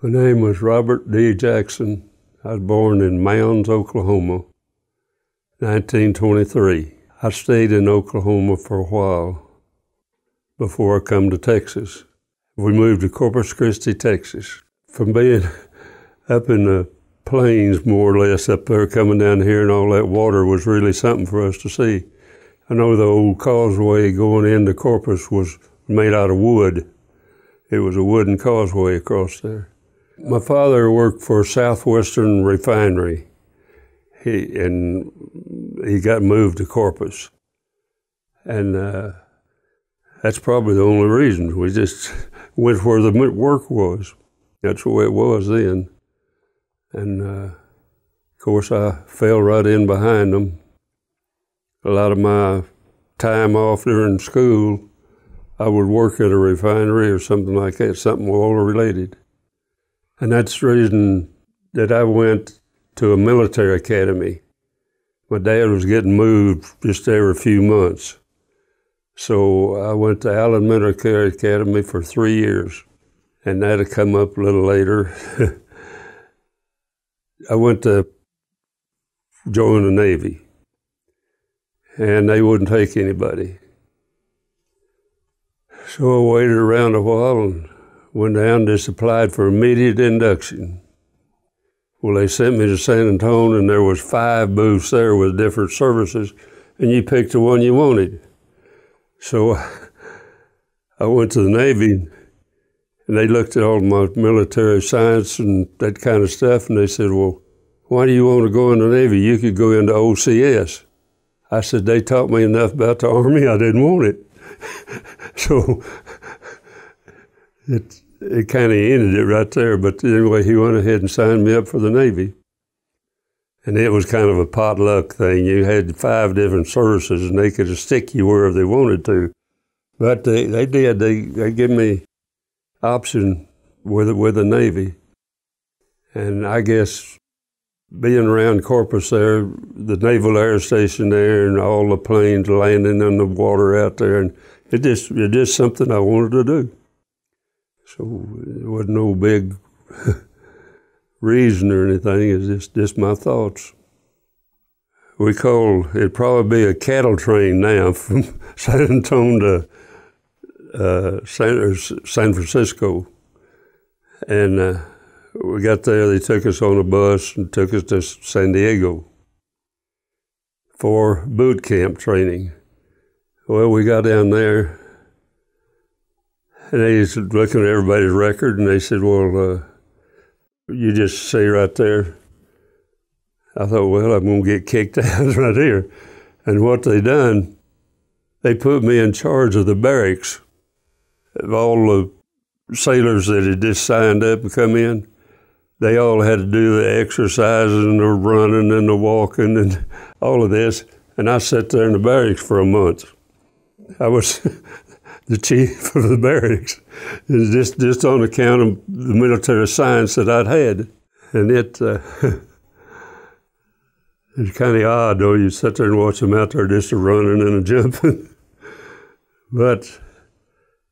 My name was Robert D. Jackson. I was born in Mounds, Oklahoma, 1923. I stayed in Oklahoma for a while before I come to Texas. We moved to Corpus Christi, Texas. From being up in the plains, more or less, up there coming down here, and all that water was really something for us to see. I know the old causeway going into Corpus was made out of wood. It was a wooden causeway across there. My father worked for Southwestern Refinery, and he got moved to Corpus. And that's probably the only reason. We just went where the work was. That's the way it was then. And of course, I fell right in behind them. A lot of my time off during school, I would work at a refinery or something like that, something water related. And that's the reason that I went to a military academy. My dad was getting moved just every few months. So I went to Allen Military Academy for 3 years, and that'll come up a little later. I went to join the Navy, and they wouldn't take anybody. So I waited around a while and went down and just applied for immediate induction. Well, they sent me to San Antonio, and there was 5 booths there with different services, and you picked the one you wanted. So I went to the Navy, and they looked at all my military science and that kind of stuff, and they said, well, why do you want to go in the Navy? You could go into OCS. I said, they taught me enough about the Army, I didn't want it. So it kind of ended it right there. But anyway, he went ahead and signed me up for the Navy. And it was kind of a potluck thing. You had 5 different services, and they could stick you wherever they wanted to. But they did. They gave me option with the Navy. And I guess being around Corpus there, the Naval Air Station there, and all the planes landing in the water out there, and it just something I wanted to do. So it wasn't no big reason or anything. It's just my thoughts. It'd probably be a cattle train now from San Antonio to San Francisco. And we got there, they took us on a bus and took us to San Diego for boot camp training. Well, we got down there, and they was looking at everybody's record, and they said, well, you just say right there. I thought, well, I'm going to get kicked out right here. And what they done, they put me in charge of the barracks of all the sailors that had just signed up and come in. They all had to do the exercises and the running and the walking and all of this. And I sat there in the barracks for a month. I was the chief of the barracks, and just on account of the military science that I'd had. And it's kind of odd, though. You sit there and watch them out there just running and jumping. But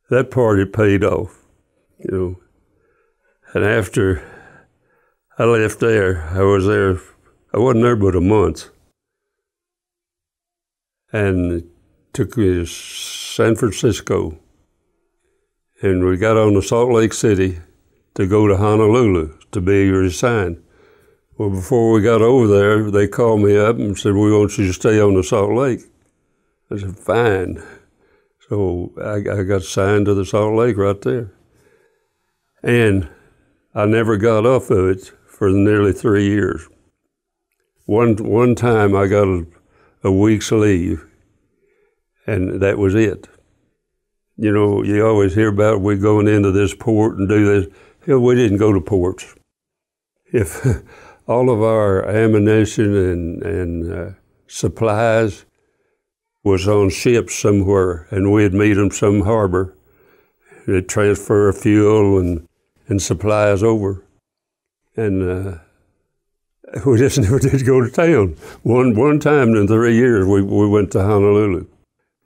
that part, it paid off, you know. And after I left there, I wasn't there but a month. And it took me to San Francisco. And we got on to Salt Lake City to go to Honolulu to be reassigned. Well, before we got over there, they called me up and said, we want you to stay on the Salt Lake. I said, fine. So I got signed to the Salt Lake right there. And I never got off of it for nearly 3 years. One time I got a week's leave, and that was it. You know, you always hear about we going into this port and do this. Hell, we didn't go to ports. If all of our ammunition and supplies was on ships somewhere, and we'd meet them some harbor, they'd transfer fuel and supplies over. And we just never did go to town. One time in 3 years, we went to Honolulu.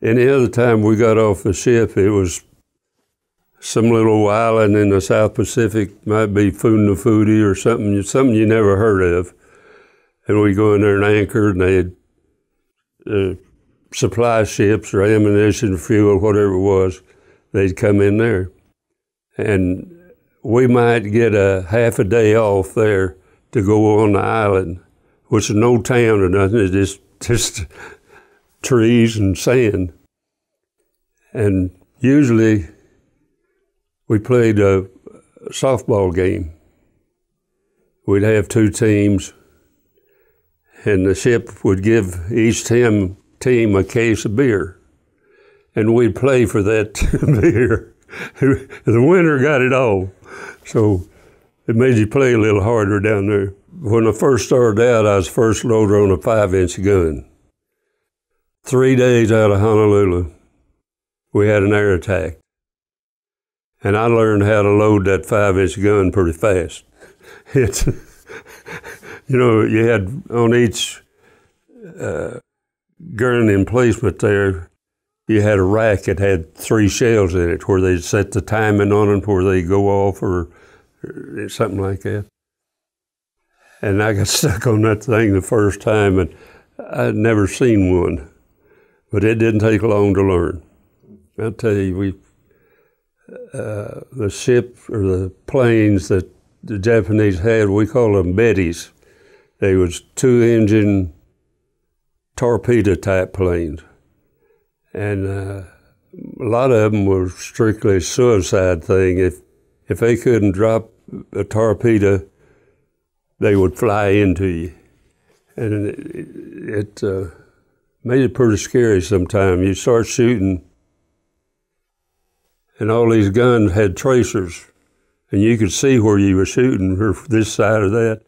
Any other time we got off the ship, it was some little island in the South Pacific, might be Funafuti or something you never heard of. And we go in there and anchor, and they had supply ships or ammunition, fuel, whatever it was, they'd come in there. And we might get a half a day off there to go on the island, which is no town or nothing, it's just trees and sand. And usually we played a softball game. We'd have two teams, and the ship would give each team a case of beer. And we'd play for that beer. The winner got it all. So it made you play a little harder down there. When I first started out, I was first loader on a 5-inch gun. 3 days out of Honolulu, we had an air attack. And I learned how to load that 5-inch gun pretty fast. It's, you had on each gun emplacement there, you had a rack that had 3 shells in it where they'd set the timing on them where they go off or something like that. And I got stuck on that thing the first time, and I'd never seen one. But it didn't take long to learn. I'll tell you, the ship or the planes that the Japanese had, we call them Bettys. They was 2-engine torpedo type planes. And a lot of them were strictly a suicide thing. If they couldn't drop a torpedo, they would fly into you. And it made it pretty scary sometimes. You start shooting, and all these guns had tracers, and you could see where you were shooting, or this side or that.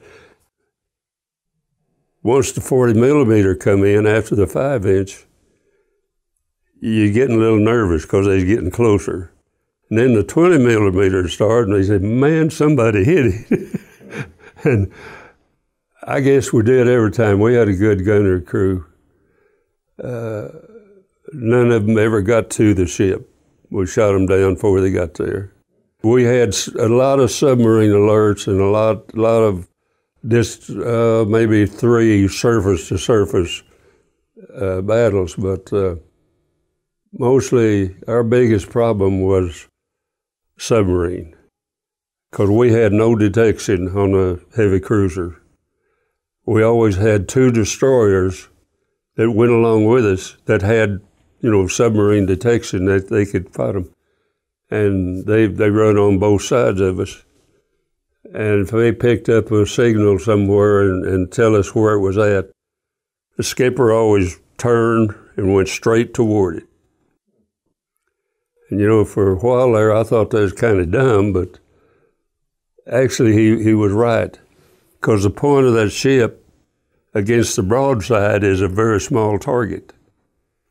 Once the 40 millimeter come in after the 5-inch, you're getting a little nervous because they're getting closer. And then the 20 millimeter started, and they said, man, somebody hit it. And I guess we did every time. We had a good gunner crew. None of them ever got to the ship. We shot them down before they got there. We had a lot of submarine alerts and a lot of this, maybe 3 surface-to-surface battles, but mostly our biggest problem was submarine, because we had no detection on a heavy cruiser. We always had 2 destroyers that went along with us that had, submarine detection, that they could fight them. And they run on both sides of us. And if they picked up a signal somewhere and tell us where it was at, the skipper always turned and went straight toward it. And for a while there, I thought that was kind of dumb, but actually he was right, because the point of that ship against the broadside is a very small target.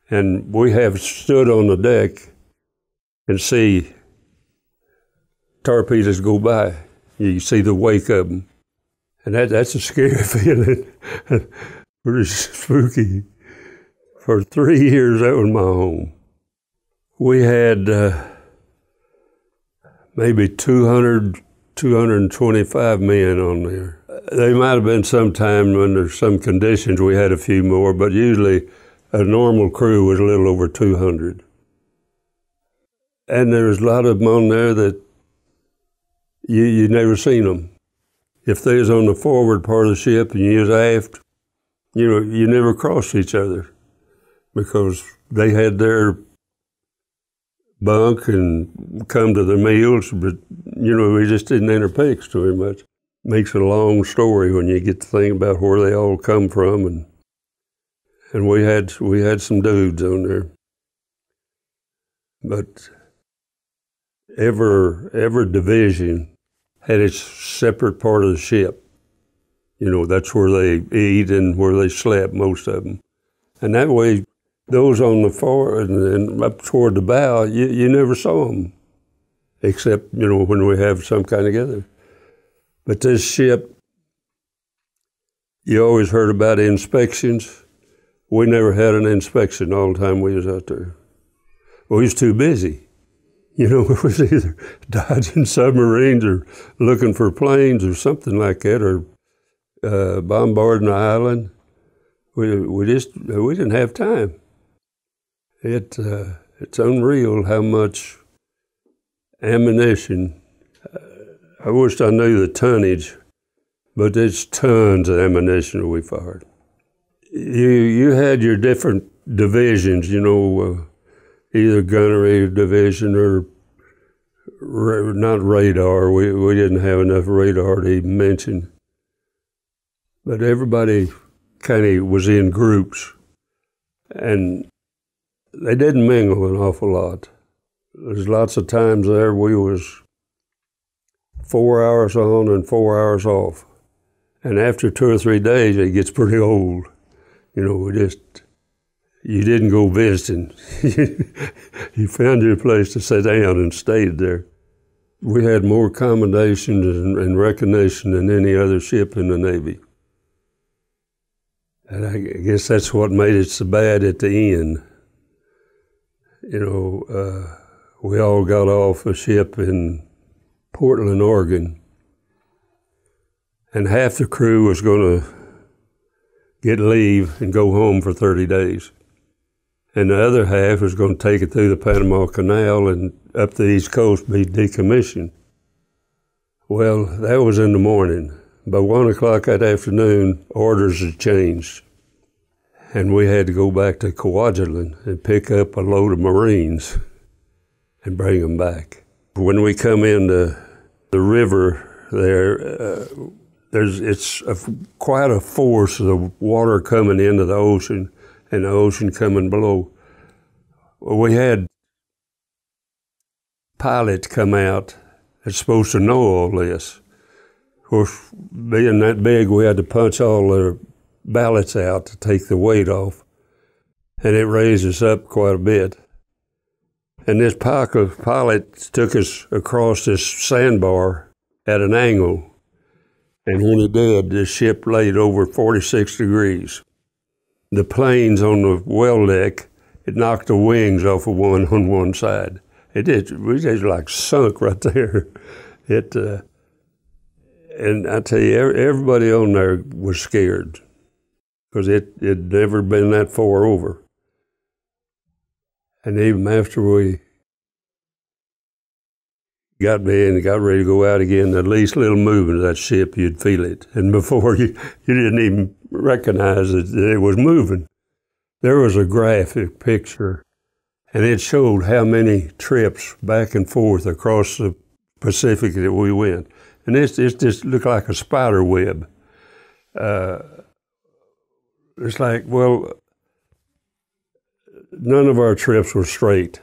And we have stood on the deck and see torpedoes go by. You see the wake of them. And that's a scary feeling. Pretty spooky. For 3 years, that was my home. We had maybe 200, 225 men on there. They might have been sometime under some conditions we had a few more, but usually a normal crew was a little over 200. And there was a lot of them on there that you never seen them. If they was on the forward part of the ship and you was aft, you never crossed each other, because they had their bunk and come to their meals, but we just didn't intermix too much. Makes it a long story when you get to think about where they all come from, and we had some dudes on there. But every division had its separate part of the ship. That's where they eat and where they slept, most of them. And that way, those on the forward and up toward the bow, you never saw them, except, when we have some kind of gathering. But this ship, you always heard about inspections. We never had an inspection all the time we was out there. We was too busy. You know, it was either dodging submarines or looking for planes or something like that, or bombarding the island. We didn't have time. It's unreal how much ammunition. I wished I knew the tonnage, but there's tons of ammunition we fired. You had your different divisions, you know, either gunnery division or not radar. We didn't have enough radar to even mention. But everybody kind of was in groups, and they didn't mingle an awful lot. There's lots of times there we was 4 hours on and 4 hours off. And after 2 or 3 days, it gets pretty old. You know, you didn't go visiting. You found your place to sit down and stayed there. We had more accommodations and recognition than any other ship in the Navy. And I guess that's what made it so bad at the end. You know, we all got off a ship in Portland, Oregon, and half the crew was going to get leave and go home for 30 days. And the other half was going to take it through the Panama Canal and up the East Coast, be decommissioned. Well, that was in the morning. By 1 o'clock that afternoon, orders had changed. And we had to go back to Kwajalein and pick up a load of Marines and bring them back. When we come into the river there, it's quite a force of the water coming into the ocean and the ocean coming below. We had pilots come out that's supposed to know all this. Of course, being that big, we had to punch all the ballots out to take the weight off, and it raised us up quite a bit. And this pilot took us across this sandbar at an angle, and when he did, the ship laid over 46 degrees. The planes on the well deck, it knocked the wings off of one on one side. We just like sunk right there. And I tell you, everybody on there was scared because it had never been that far over. And even after we got in and got ready to go out again, the least little movement of that ship, you'd feel it. And before you didn't even recognize that it was moving. There was a graphic picture, and it showed how many trips back and forth across the Pacific that we went. And it just looked like a spider web. It's like, well, none of our trips were straight.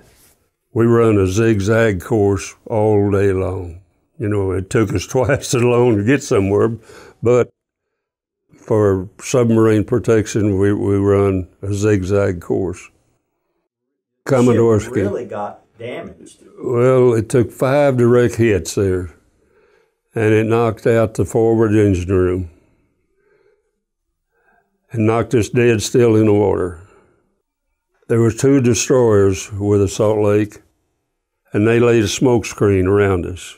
We run a zigzag course all day long. You know, it took us twice as long to get somewhere, but for submarine protection, we run a zigzag course. Commodore really got damaged. Well, it took 5 direct hits there, and it knocked out the forward engine room and knocked us dead still in the water. There was 2 destroyers with a Salt Lake, and they laid a smoke screen around us.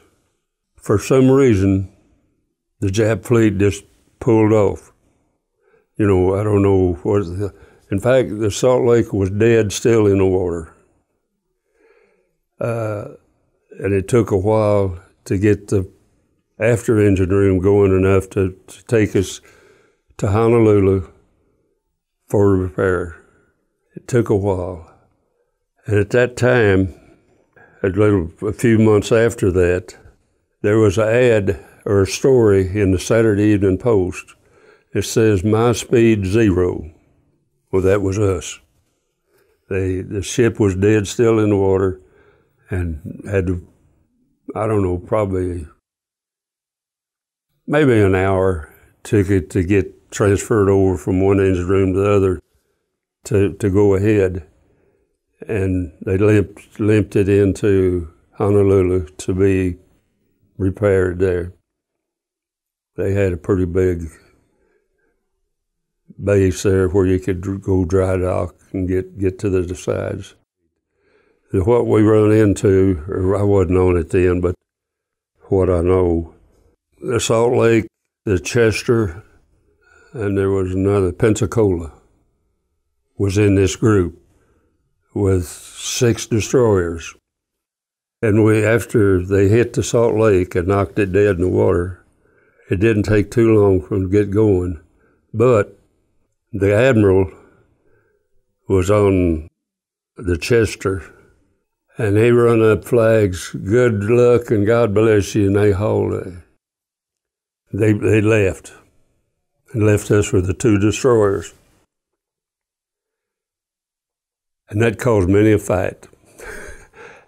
For some reason, the Jap fleet just pulled off. You know, I don't know what. In fact, the Salt Lake was dead still in the water. And it took a while to get the after engine room going enough to take us to Honolulu for repair. It took a while. And at that time, a few months after that, there was an ad or a story in the Saturday Evening Post. It says, "My speed 0." Well, that was us. The ship was dead still in the water and had to, I don't know, probably maybe an hour took it to get transferred over from one engine room to the other to go ahead. And they limped it into Honolulu to be repaired there. They had a pretty big base there where you could go dry dock and get to the sides. What we run into, or I wasn't on it then, but what I know, the Salt Lake, the Chester, and there was another, Pensacola, was in this group with 6 destroyers. And after they hit the Salt Lake and knocked it dead in the water, it didn't take too long for them to get going. But the admiral was on the Chester, and he run up flags, good luck and God bless you, and they hauled it. They left, and left us with the 2 destroyers. And that caused many a fight.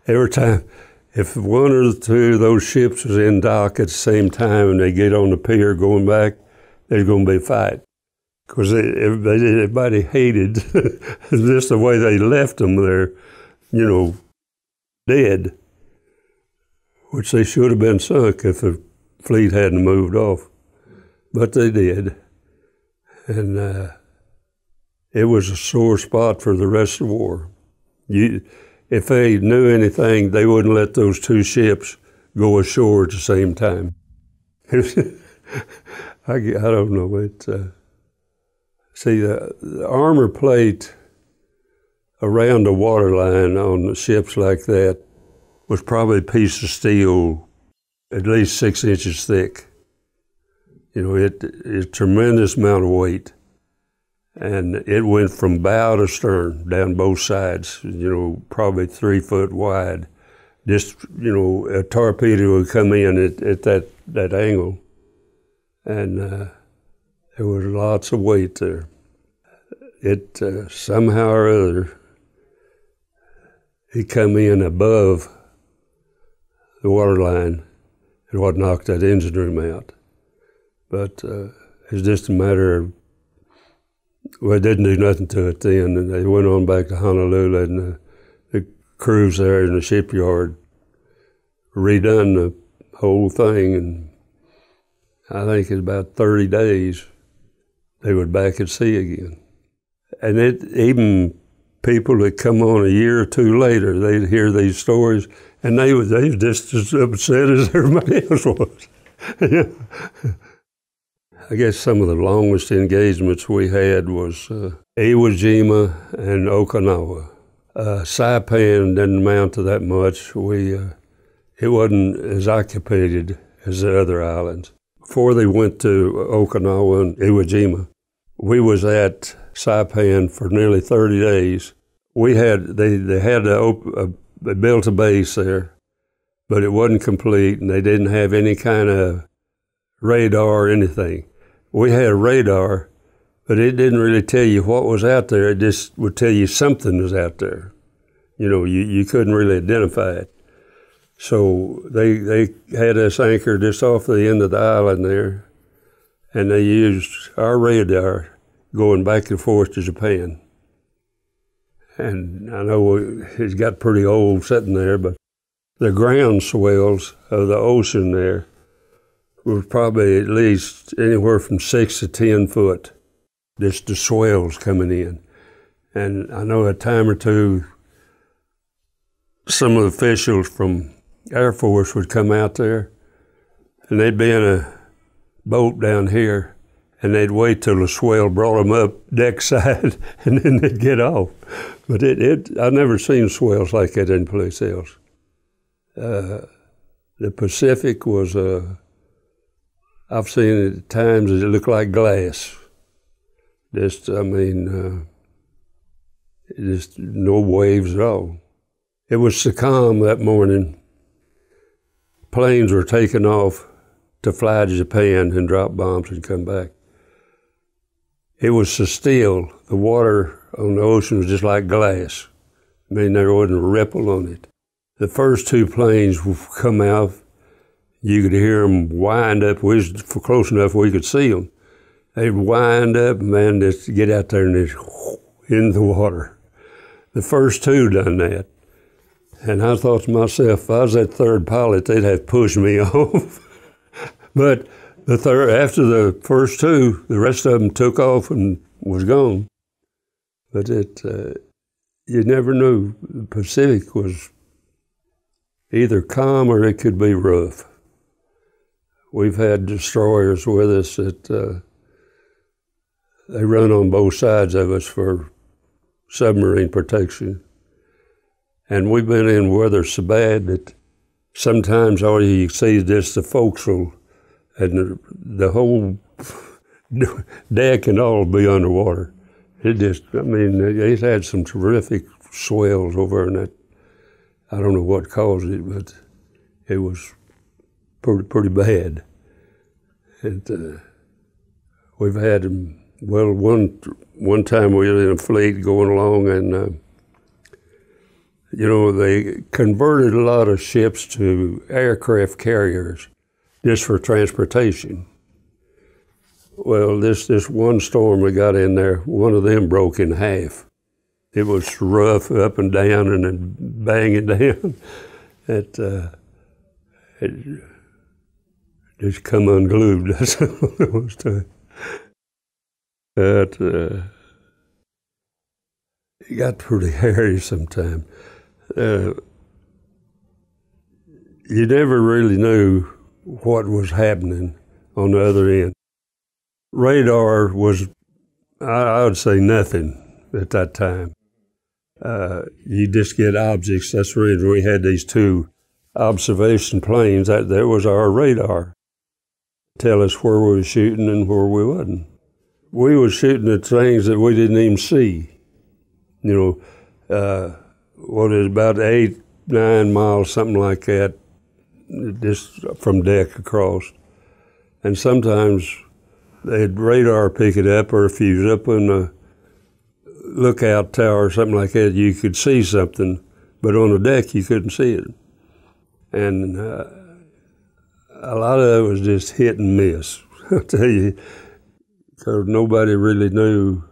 Every time, if one or 2 of those ships was in dock at the same time and they get on the pier going back, there's going to be a fight. Because everybody hated just the way they left them there, dead, which they should have been sunk if the fleet hadn't moved off. But they did. And it was a sore spot for the rest of the war. If they knew anything, they wouldn't let those 2 ships go ashore at the same time. I don't know. See, the armor plate around the waterline on the ships like that was probably a piece of steel at least 6 inches thick. It's a tremendous amount of weight. And it went from bow to stern, down both sides, probably 3 foot wide. Just, a torpedo would come in at that angle. And there was lots of weight there. It, somehow or other, it come in above the waterline and what knocked that engine room out. But it's just a matter of, it didn't do nothing to it then, and they went on back to Honolulu, and the crews there in the shipyard redone the whole thing, and I think in about 30 days, they were back at sea again. And even people that come on a year or 2 later, they'd hear these stories, and they were just as upset as everybody else was. I guess some of the longest engagements we had was Iwo Jima and Okinawa. Saipan didn't amount to that much. It wasn't as occupied as the other islands. Before they went to Okinawa and Iwo Jima, we was at Saipan for nearly 30 days. They built a base there, but it wasn't complete, and they didn't have any kind of radar or anything. We had a radar, but it didn't really tell you what was out there. It just would tell you something was out there. You couldn't really identify it. So they had us anchored just off the end of the island there, and they used our radar going back and forth to Japan. And I know it got pretty old sitting there, but the ground swells of the ocean there was probably at least anywhere from 6 to 10 foot, just the swells coming in. And I know a time or 2, some of the officials from Air Force would come out there, and they'd be in a boat down here, and they'd wait till the swell brought them up deck side, and then they'd get off. But I've never seen swells like that anyplace else. The Pacific was, I've seen it at times it looked like glass. Just no waves at all. It was so calm that morning. Planes were taking off to fly to Japan and drop bombs and come back. It was so still. The water on the ocean was just like glass. There wasn't a ripple on it. The first 2 planes would come out. You could hear them wind up. We was close enough we could see them. They'd wind up, man, just get out there and just in the water. The first 2 done that. And I thought to myself, if I was that 3rd pilot, they'd have pushed me off. But after the first 2, the rest of them took off and was gone. But you never knew. The Pacific was either calm or it could be rough. We've had destroyers with us that they run on both sides of us for submarine protection. And we've been in weather so bad that sometimes all you see is just the forecastle, and the whole deck and all be underwater. It had some terrific swells over in that. I don't know what caused it, but it was pretty bad. And we've had them. Well, one time we were in a fleet going along, and they converted a lot of ships to aircraft carriers just for transportation. Well, this one storm we got in there, one of them broke in half. It was rough up and down and then banging down. It just come unglued. That's what it was to. But it got pretty hairy sometimes. You never really knew what was happening on the other end. Radar was, I would say, nothing at that time. You just get objects. That's the reason we had these two observation planes. That was our radar. Tell us where we were shooting and where we wasn't. We were shooting at things that we didn't even see. What is about 8-9 miles, something like that, just from deck across. And sometimes they'd radar pick it up, or if you was up in a lookout tower or something like that, you could see something, but on the deck you couldn't see it. And a lot of it was just hit and miss, I'll tell you, because nobody really knew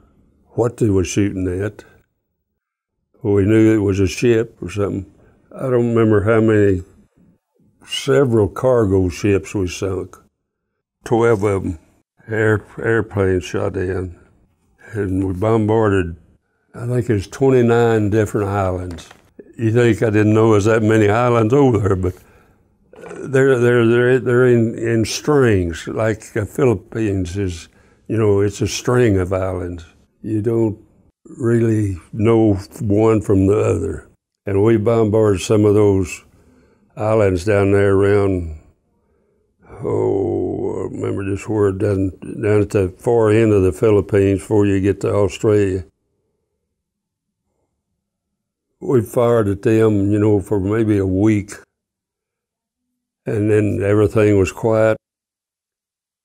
what they were shooting at. We knew it was a ship or something. I don't remember how many, several cargo ships we sunk. 12 of them, airplanes shot in. And we bombarded, I think it was 29 different islands. You think I didn't know there was that many islands over there, but they're in strings, like the Philippines is, it's a string of islands. You don't really know one from the other. And we bombarded some of those islands down there around, I remember this word, down at the far end of the Philippines before you get to Australia. We fired at them, for maybe a week. And then everything was quiet.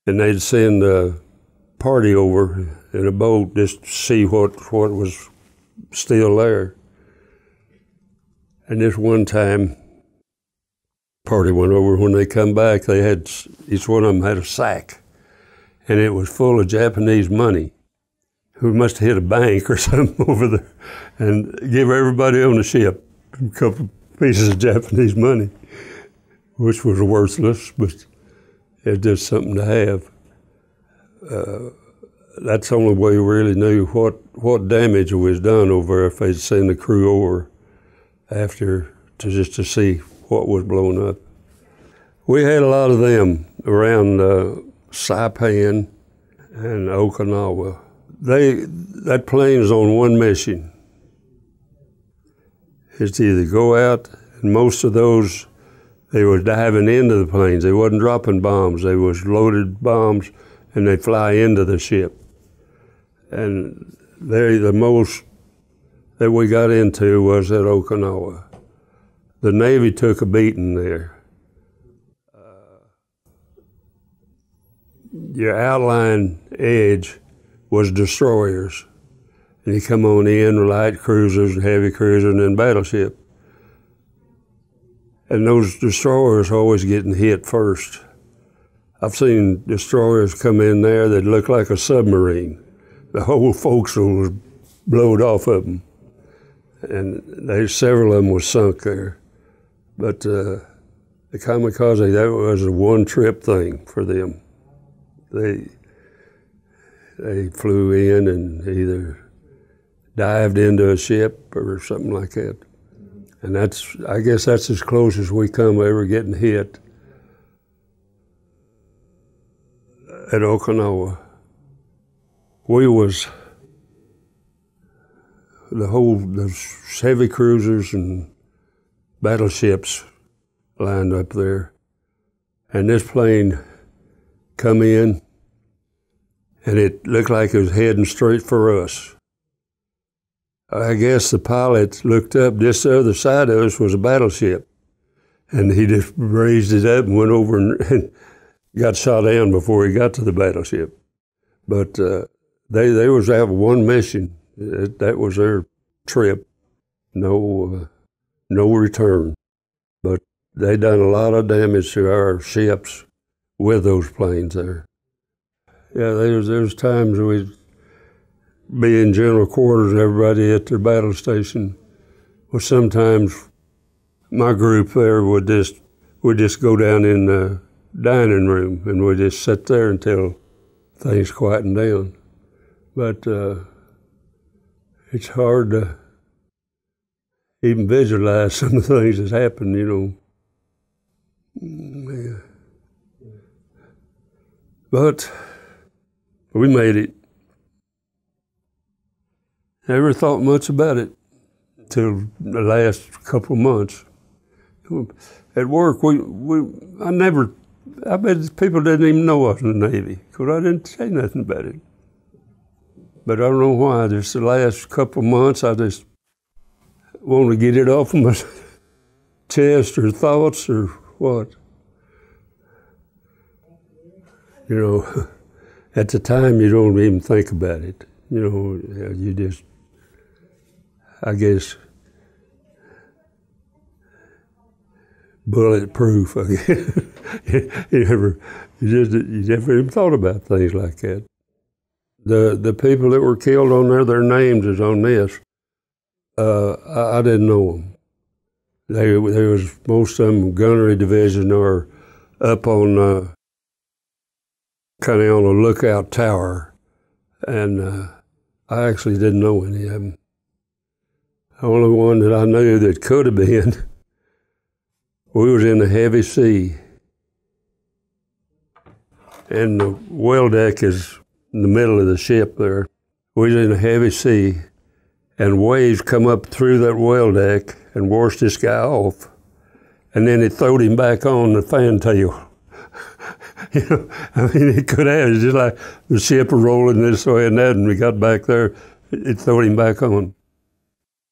And they'd send a party over in a boat just to see what was still there. And this one time, party went over. When they come back, they had, each one of them had a sack, and it was full of Japanese money. We must have hit a bank or something over there, and give everybody on the ship a couple pieces of Japanese money, which was worthless, but it's just something to have. That's the only way we really knew what damage was done over if they'd send the crew over after to see what was blown up. We had a lot of them around Saipan and Okinawa. That plane is on one mission. It's to either go out, and most of those, they were diving into the planes. They wasn't dropping bombs. They was loaded bombs, and they fly into the ship. And the most that we got into was at Okinawa. The Navy took a beating there. Your outline edge was destroyers. And you come on in, light cruisers, heavy cruisers, and then battleship. And those destroyers always getting hit first. I've seen destroyers come in there that looked like a submarine. The whole forecastle was blowed off of them. And several of them were sunk there. But the Kamikaze, that was a one-trip thing for them. They flew in and either dived into a ship or something like that. And I guess that's as close as we come ever getting hit at Okinawa. Those heavy cruisers and battleships lined up there. And this plane come in, and it looked like it was heading straight for us. I guess the pilot looked up, just the other side of us was a battleship. And he just raised it up and went over and got shot down before he got to the battleship. But they was out one mission. That was their trip. No return. But they done a lot of damage to our ships with those planes there. Yeah, there's times we'd be in general quarters, everybody at their battle station. Well, sometimes my group there would just go down in the dining room and we'd just sit there until things quietened down. But it's hard to even visualize some of the things that happened, Yeah. But we made it. Never thought much about it until the last couple of months. At work, I bet people didn't even know I was in the Navy because I didn't say nothing about it. But I don't know why. Just the last couple of months, I just wanted to get it off of my chest or thoughts or what. At the time, you don't even think about it. You just, I guess, bulletproof. I guess. you never even thought about things like that. The people that were killed on there, their names is on this. I didn't know them. There was most of them gunnery division or up on kind of on a lookout tower, and I actually didn't know any of them. The only one that I knew that could have been, we was in the heavy sea, and the well deck is in the middle of the ship there. We was in a heavy sea, and waves come up through that well deck and washed this guy off, and then it throwed him back on the fantail. It could have. It's just like the ship was rolling this way and that, and we got back there, it threw him back on.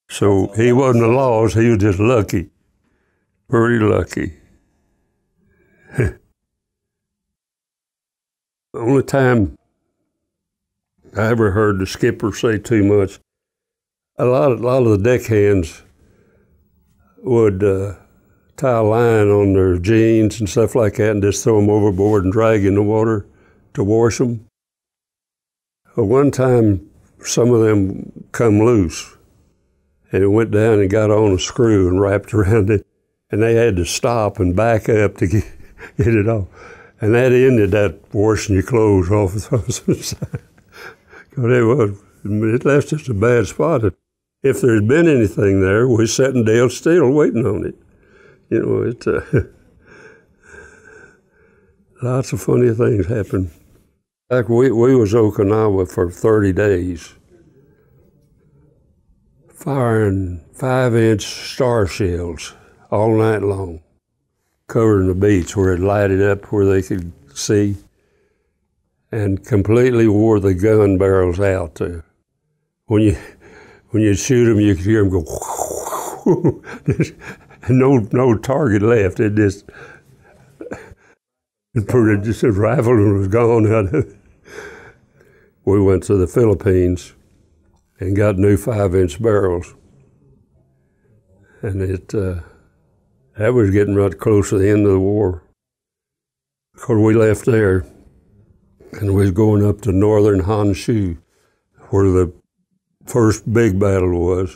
So he wasn't lost, he was just lucky. Pretty lucky. The only time I ever heard the skipper say too much, a lot of the deckhands would tie a line on their jeans and stuff like that and just throw them overboard and drag in the water to wash them. But one time, some of them come loose, and it went down and got on a screw and wrapped around it, and they had to stop and back up to get it off. And that ended that washing your clothes off the side. It left us a bad spot. If there'd been anything there, we're sitting dead still waiting on it. Lots of funny things happen. Like we was Okinawa for 30 days, firing 5-inch star shells all night long, covering the beach where it lighted up where they could see, and completely wore the gun barrels out there. When you shoot them, you could hear them go, and no target left. It just a rifle and was gone out of it. We went to the Philippines and got new 5-inch barrels. And that was getting right close to the end of the war. Because we left there and we was going up to northern Honshu, where the first big battle was.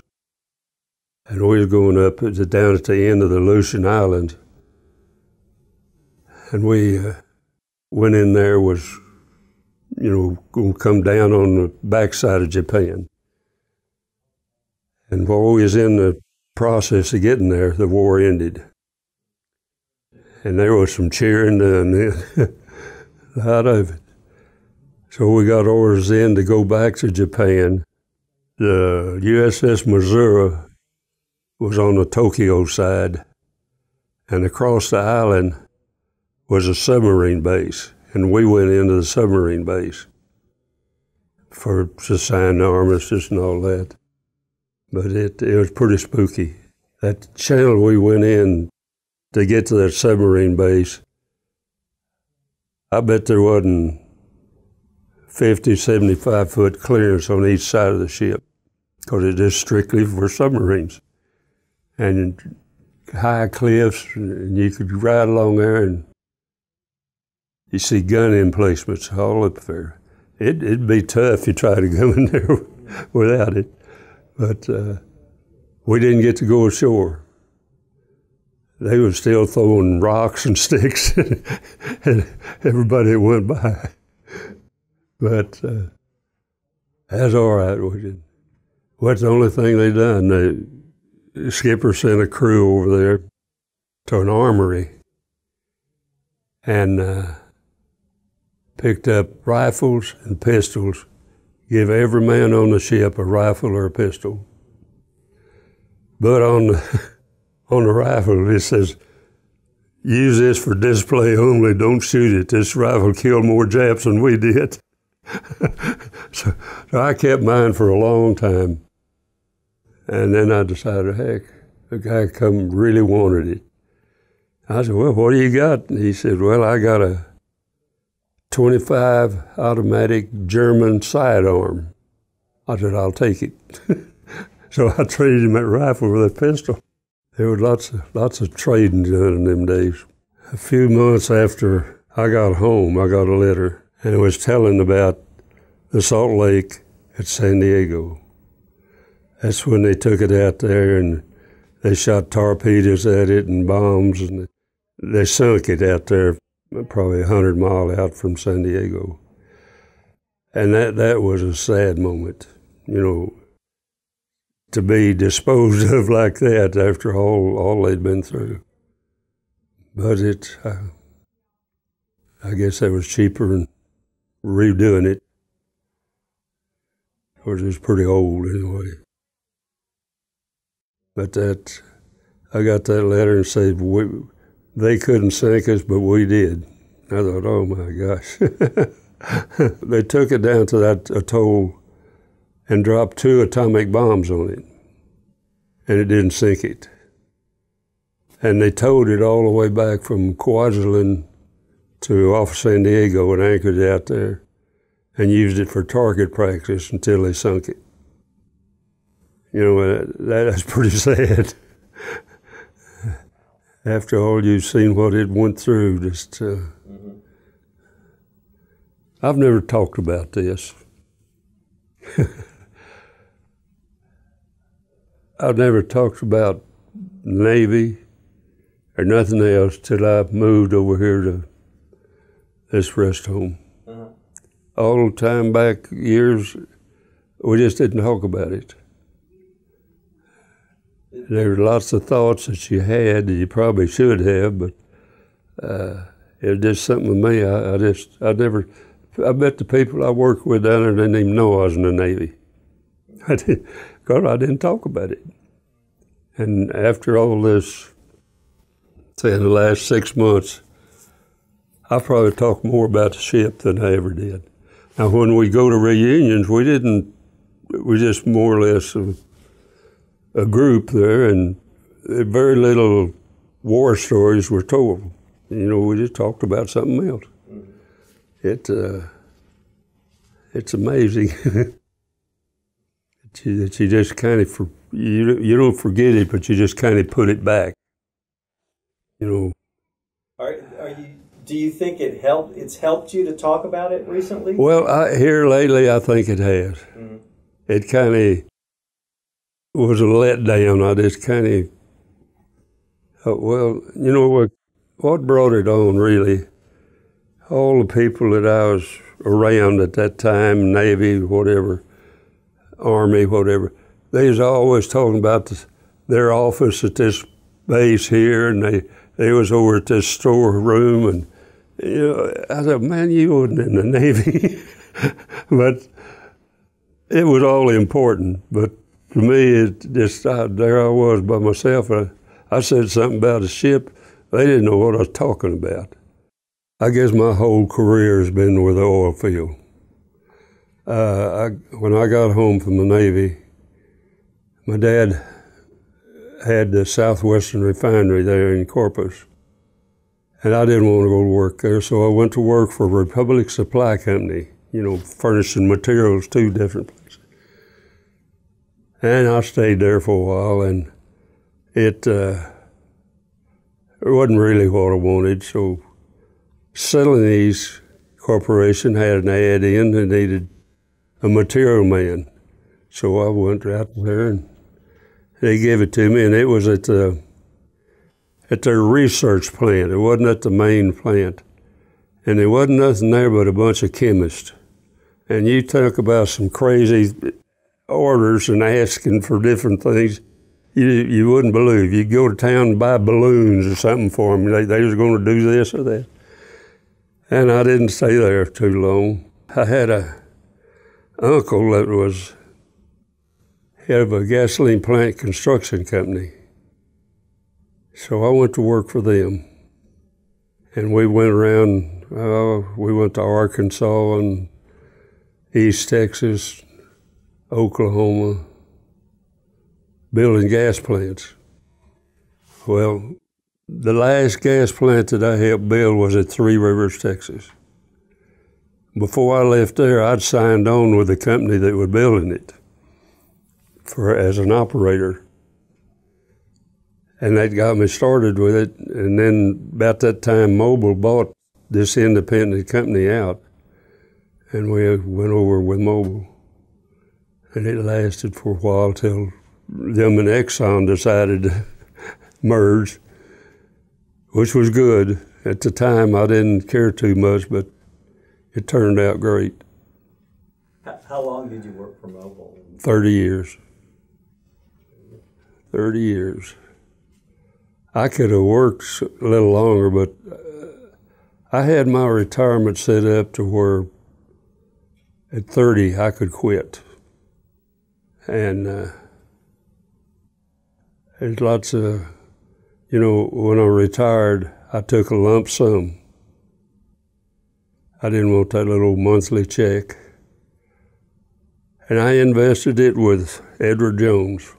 And we was going up down at the end of the Aleutian Islands. And we went in there, was, going to come down on the backside of Japan. And while we was in the process of getting there, the war ended. And there was some cheering done then, out of it. So we got orders in to go back to Japan. The USS Missouri was on the Tokyo side, and across the island was a submarine base, and we went into the submarine base to sign the armistice and all that. But it was pretty spooky. That channel we went in to get to that submarine base, I bet there wasn't 50, 75-foot clearance on each side of the ship, because it is strictly for submarines. And high cliffs, and you could ride along there and you see gun emplacements all up there. It'd be tough if you tried to go in there without it. But we didn't get to go ashore. They were still throwing rocks and sticks and everybody that went by. But that's all right. What's the only thing they done? The skipper sent a crew over there to an armory and picked up rifles and pistols, give every man on the ship a rifle or a pistol. But on the rifle, it says, use this for display only, don't shoot it. This rifle killed more Japs than we did. So I kept mine for a long time. And then I decided, heck, the guy come really wanted it. I said, well, what do you got? And he said, well, I got a 25 automatic German sidearm. I said, I'll take it. So I traded him that rifle with a pistol. There was lots of trading done in them days. A few months after I got home, I got a letter, and it was telling about the Salt Lake at San Diego. That's when they took it out there and they shot torpedoes at it and bombs, and they sunk it out there probably 100 miles out from San Diego. And that was a sad moment, you know, to be disposed of like that after all they'd been through. But I guess that was cheaper than redoing it. Of course, it was pretty old anyway. But I got that letter and said, they couldn't sink us, but we did. I thought, oh my gosh. They took it down to that atoll and dropped 2 atomic bombs on it, and it didn't sink it. And they towed it all the way back from Kwajalein to off San Diego and anchored it out there and used it for target practice until they sunk it. You know, that's pretty sad. After all, you've seen what it went through. I've never talked about this. I've never talked about Navy or nothing else till I moved over here to this rest home. All the time back years, we just didn't talk about it. There were lots of thoughts that you had that you probably should have, but it was just something with me. I bet the people I worked with down there didn't even know I was in the Navy. Because I didn't talk about it. And after all this, say in the last 6 months, I probably talked more about the ship than I ever did. Now, when we go to reunions, we just more or less a group there, and very little war stories were told. You know, we just talked about something else. It's amazing that you just kind of, you don't forget it, but you just kind of put it back, you know. Do you think it's helped you to talk about it recently? Well, here lately, I think it has. Mm-hmm. It kind of was a letdown. I just kind of thought, well, you know what brought it on really? All the people that I was around at that time, Navy, whatever, Army, whatever, they was always talking about their office at this base here, and they was over at this storeroom, and I said, man, you wasn't in the Navy. But it was all important. But to me, there I was by myself. I said something about a ship. They didn't know what I was talking about. I guess my whole career has been with the oil field. When I got home from the Navy, my dad had the Southwestern Refinery there in Corpus, and I didn't want to go to work there, so I went to work for Republic Supply Company, furnishing materials to different places. And I stayed there for a while, and it wasn't really what I wanted, so Celanese Corporation had an ad in that needed a material man. So I went out there and they gave it to me, and it was at their research plant. It wasn't at the main plant. And there wasn't nothing there but a bunch of chemists. And you talk about some crazy orders and asking for different things. You wouldn't believe. You'd go to town and buy balloons or something for them. They was going to do this or that. And I didn't stay there too long. I had a uncle that was head of a gasoline plant construction company. So I went to work for them. And we went around, we went to Arkansas and East Texas, Oklahoma, building gas plants. Well, the last gas plant that I helped build was at Three Rivers, Texas. Before I left there, I'd signed on with the company that was building it as an operator. And that got me started with it. And then about that time, Mobil bought this independent company out. And we went over with Mobil. And it lasted for a while till them and Exxon decided to merge, which was good. At the time, I didn't care too much, but it turned out great. How long did you work for Mobil? 30 years. 30 years. I could have worked a little longer, but I had my retirement set up to where at 30 I could quit. And there's lots of, when I retired, I took a lump sum. I didn't want that little monthly check. And I invested it with Edward Jones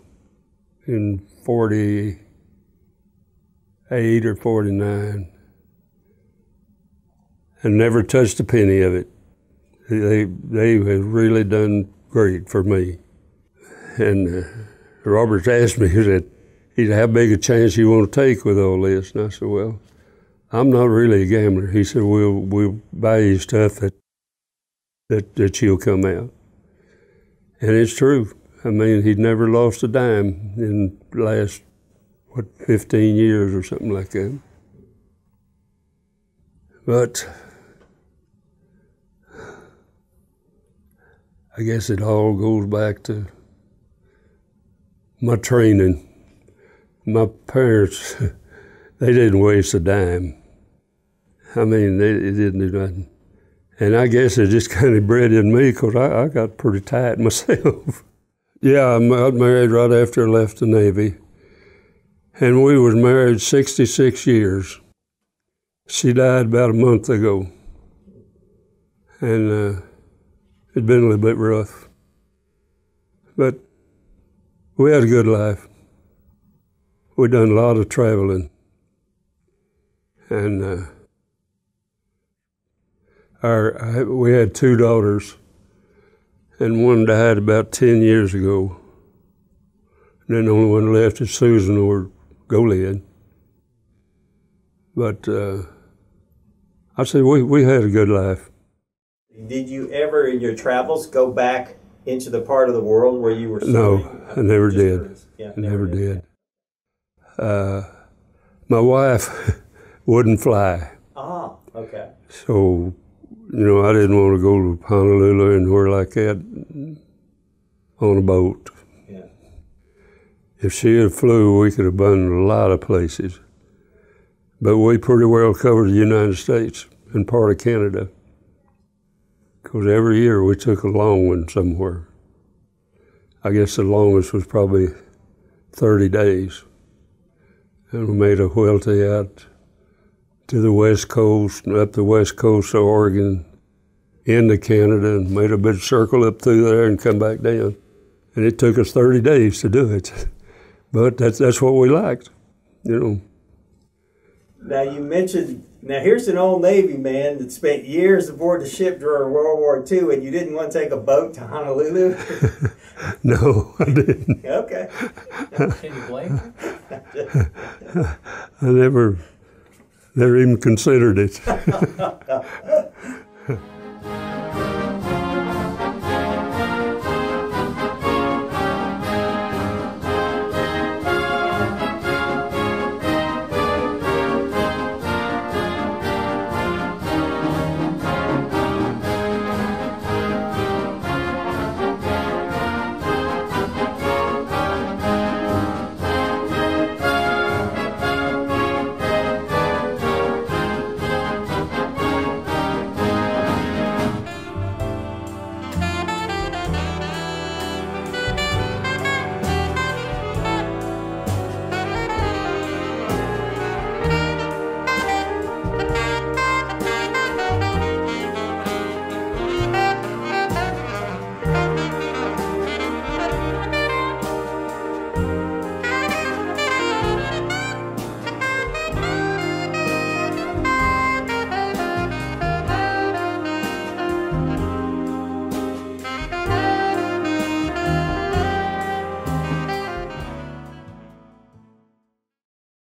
in 48 or 49, and never touched a penny of it. They have really done great for me. And Robert asked me, he said, how big a chance you want to take with all this? And I said, well, I'm not really a gambler. He said, we'll buy you stuff that you'll come out. And it's true. I mean, he'd never lost a dime in the last, 15 years or something like that. But I guess it all goes back to my training. My parents, they didn't waste a dime. I mean, they didn't do nothing. And I guess it just kind of bred in me because I got pretty tight myself. Yeah, I got married right after I left the Navy. And we was married 66 years. She died about a month ago. And it'd been a little bit rough. But we had a good life. We done a lot of traveling. And we had 2 daughters, and one died about 10 years ago. And then the only one left is Susan or Goliad. But I said we had a good life. Did you ever, in your travels, go back into the part of the world where you were serving? No, I never did. Yeah, I never did. My wife wouldn't fly. Ah, okay. So, I didn't want to go to Honolulu and where like that on a boat. Yeah. If she had flew, we could have been a lot of places. But we pretty well covered the United States and part of Canada. Because every year we took a long one somewhere. I guess the longest was probably 30 days. And we made a Welty out to the west coast, and up the west coast of Oregon, into Canada, and made a big circle up through there and come back down. And it took us 30 days to do it. But that's what we liked, you know. Now you mentioned, now here's an old Navy man that spent years aboard the ship during World War II, and you didn't want to take a boat to Honolulu? No, I didn't. Okay. Can you blame him? I never even considered it.